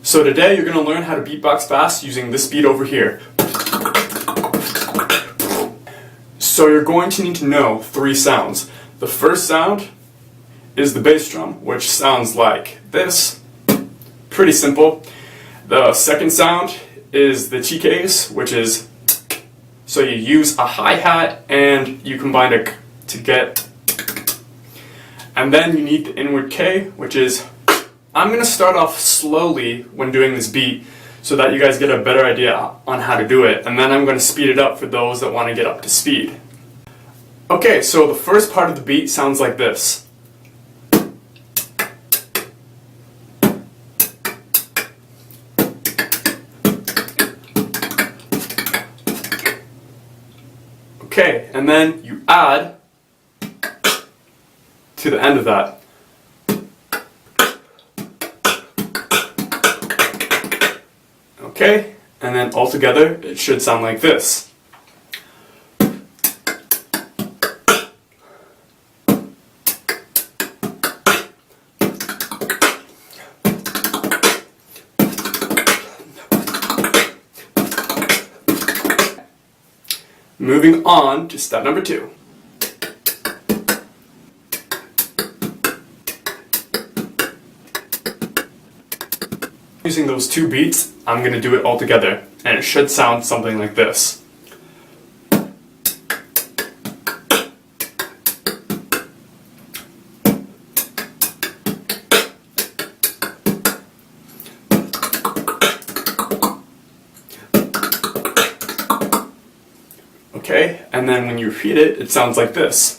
So today you're going to learn how to beatbox fast using this beat over here. So you're going to need to know 3 sounds. The first sound is the bass drum, which sounds like this. Pretty simple. The second sound is the TKs, which is, so you use a hi-hat and you combine a k to get, and then you need the inward K, which is, I'm going to start off slowly when doing this beat so that you guys get a better idea on how to do it, and then I'm going to speed it up for those that want to get up to speed. Okay, so the first part of the beat sounds like this. Okay, and then you add to the end of that. Okay, and then all together it should sound like this. Moving on to step number 2. Using those 2 beats, I'm going to do it all together, and it should sound something like this. Okay, and then when you repeat it, it sounds like this.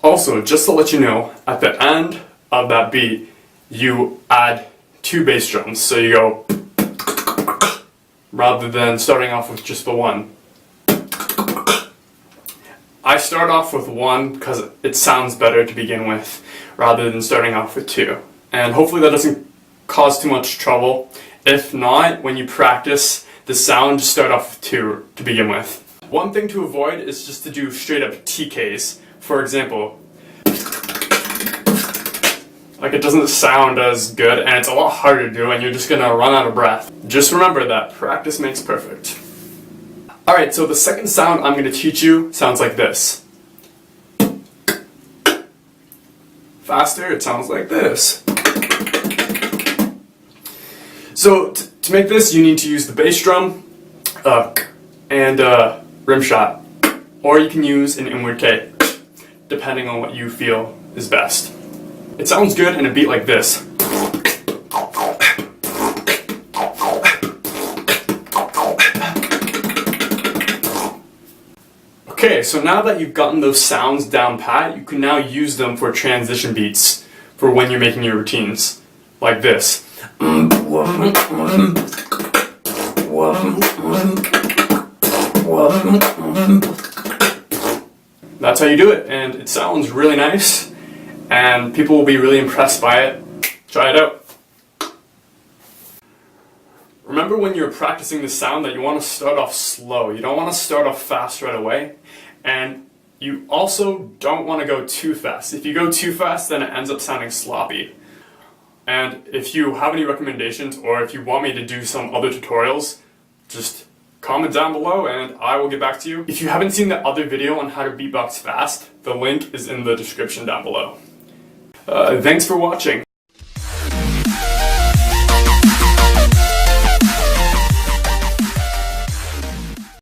Also, just to let you know, at the end of that beat, you add 2 bass drums, so you go rather than starting off with just the 1. I start off with 1 because it sounds better to begin with, rather than starting off with 2. And hopefully that doesn't cause too much trouble. If not, when you practice the sound, just start off with 2 to begin with. One thing to avoid is just to do straight up TKs. For example, like it doesn't sound as good and it's a lot harder to do and you're just gonna run out of breath. Just remember that practice makes perfect. Alright, so the second sound I'm gonna teach you sounds like this. Faster, it sounds like this. So to make this, you need to use the bass drum and rim shot, or you can use an inward K, depending on what you feel is best. It sounds good in a beat like this. Okay, so now that you've gotten those sounds down pat, you can now use them for transition beats for when you're making your routines, like this. That's how you do it, and it sounds really nice, and people will be really impressed by it. Try it out. Remember when you're practicing the sound that you want to start off slow. You don't want to start off fast right away, and you also don't want to go too fast. If you go too fast, then it ends up sounding sloppy. And if you have any recommendations, or if you want me to do some other tutorials, just comment down below and I will get back to you. If you haven't seen the other video on how to beatbox fast, the link is in the description down below. Thanks for watching.